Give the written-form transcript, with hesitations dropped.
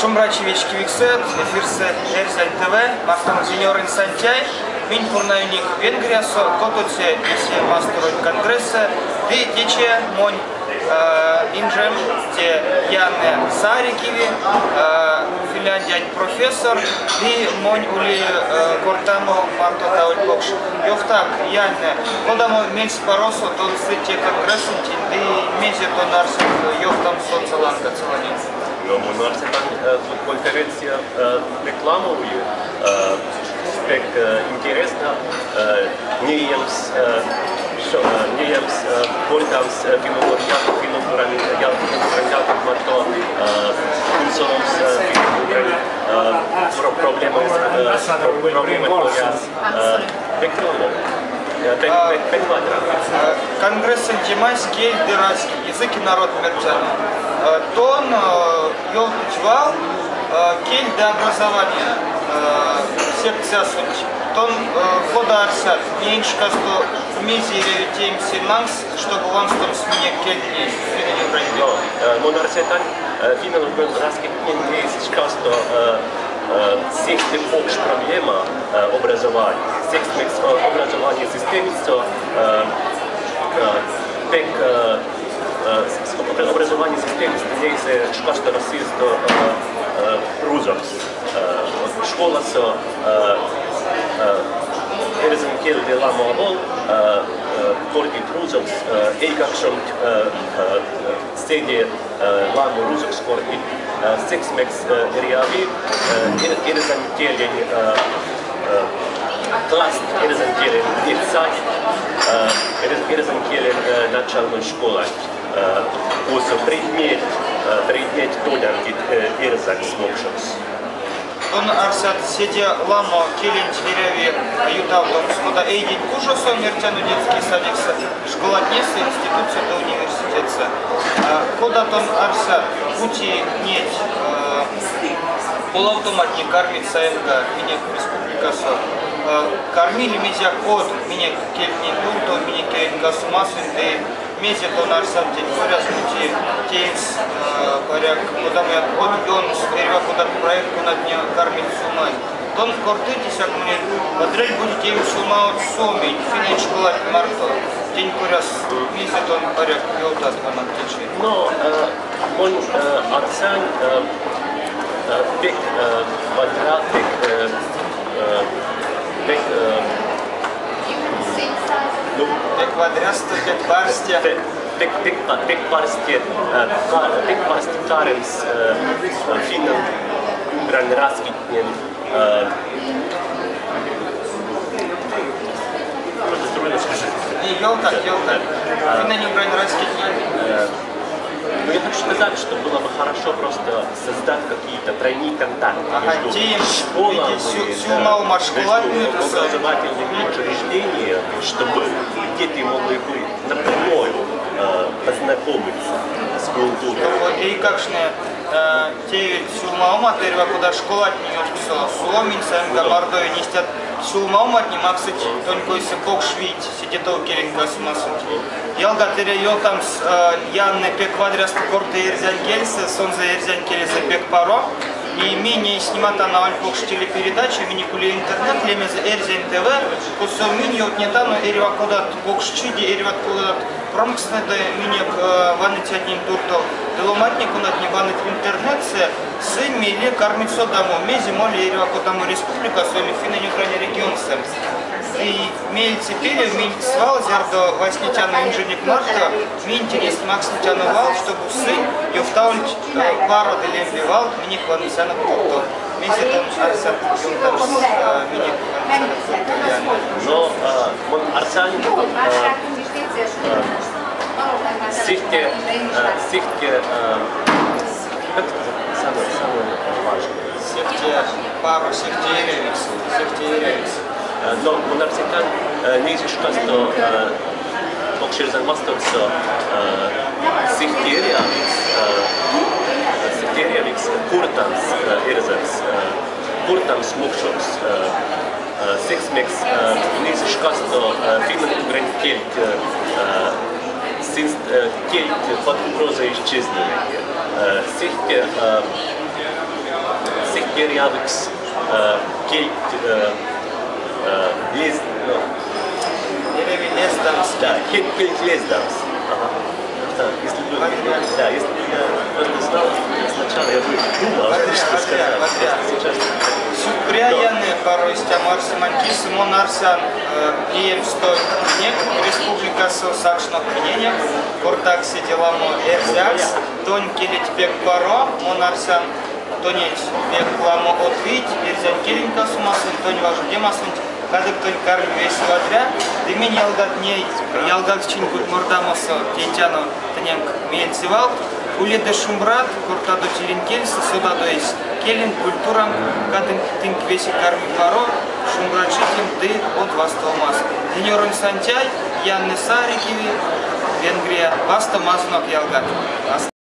Шумрачевички Виксет, эфирсе Эрзаль ТВ, мастер сеньор Инсантяй, минь пурнайник Венгриясо, котоце если мастерой конгресса, ты тече монь инжем, те Яне Сарикиви, Финляндия профессор, и монь ули Кортамо Марто Таульпокш. Йохтак Яне, кодамо меньше поросо, то те конгрессы, и меньше то нарс, йохтам соцаланка целанин. No mun arsetan konferencija reklamuju spek interesna niejems portams finansuranjātam mato pilsonoms problēmas reklamu. Конгресс антимайский, дырацкий, языки народ мерчана. Тон ёлтучвал, кель до образования, секция суть. Тон хода арсят, меньше касто мизери тем синанс, чтобы вам что смене кель не финали бренди. Монарсетан финал раскид не есть касто секте общ проблема образования. Секте образования системисто пек образование системисто не есть касто расисто рузовс. Школа со Erzen kieldi lamavol, korgid rūsaks, eikakšamt stēdi lamu rūsaks korgid, seksmeks eriavi, erzen kieldi klast, erzen kieldi ietsat, erzen kieldi начальной школой. Осы предмет тодамдит erzen смокшас. Он арсат сети ламо келин тверяви ютал дом схода эйдин кушасо мертяну детский садикса школа днеса институция до университета. Кода тон арсат пути нет полуавтоматник кормит СМК меня республикасо кормили мезя код меня кельни то меня кельгасу масвинды месяц он арсат день поряд пути теймс поряд куда мы он сперва куда проект на дне кормить сумай тон кортыти сяк мне подрель будет тем сума от суми финиш школа марто день поряд месяц он поряд пьет на птичи. Но он оцен пек квадрат пек пек квадраста пек барстя Pek parsti karens finan umbran raskitnien Елтак. Финан уmbran raskitnien. Но я хочу сказать, что было бы хорошо просто создать какие-то тройные контакты между школами, образовательными учреждениями, чтобы дети могли бы напрямую познакомиться с культурой. И как же те сумаума терва куда школа не ёрксо суомин сам гамардой нестят сумаума не максить только если бог швить сидит у келинга смасут. Ялга тере ёлтам янне пек квадраст корте эрзян гельсе сонза эрзян келесе пек паро. И мини снимата на альпок телепередачи, мини кули интернет, лемезе Эрзен ТВ, кусо мини от недавно эрива кодат боксчиди, эрива кодат промксне да мини ванить одним турто, деломатнику над не ванить интернет, с мили кормить содаму, мези моли эрива кодаму республика, соли фина не укране регион сэм. И мельцы пели, мельцы свал, зярдо васнитяна инженек марта, ми интерес макснитяна вал, чтобы сын юфтаулить пару делембивал, мини кванисяна кутто. Мези там арсат юнтам с мини кванисяна кутто. Но он арсан сихте как самое важное. Сихте пару, сихте еревикс. Но университет не изучил, что окширзан мастерство сихтериавикс куртанс эрзакс куртанс мукшокс сексмекс не изучил, что финн грандкельт кельт под угрозой исчезновения. Сихте Kirjaviks, да, Кельт-Лездамс. Если бы я просто знал сначала, я бы думал, что сказать. Сюкряяны порой стямарсы манкисы монарсян ием сто нек республика сакшнов мнениях кортак сиделамо эрзякс тонь келить пек паро монарсян тонеть пек ламо отвить эрзян келинка сумасын тонь важен демасын кадык тонь карм весело отряд дымень ялгат ней ялгат чин кут мордамосо тентяно тенем миенцевал уледы шумбрат кортадо челинкельсы сюда то есть келин культурам кадын тинк веси карми паро шумбрачитим ты от вастолмас Диньорын Сантяй Янны Сарикиви Венгрия Баста Мазнок Ялгат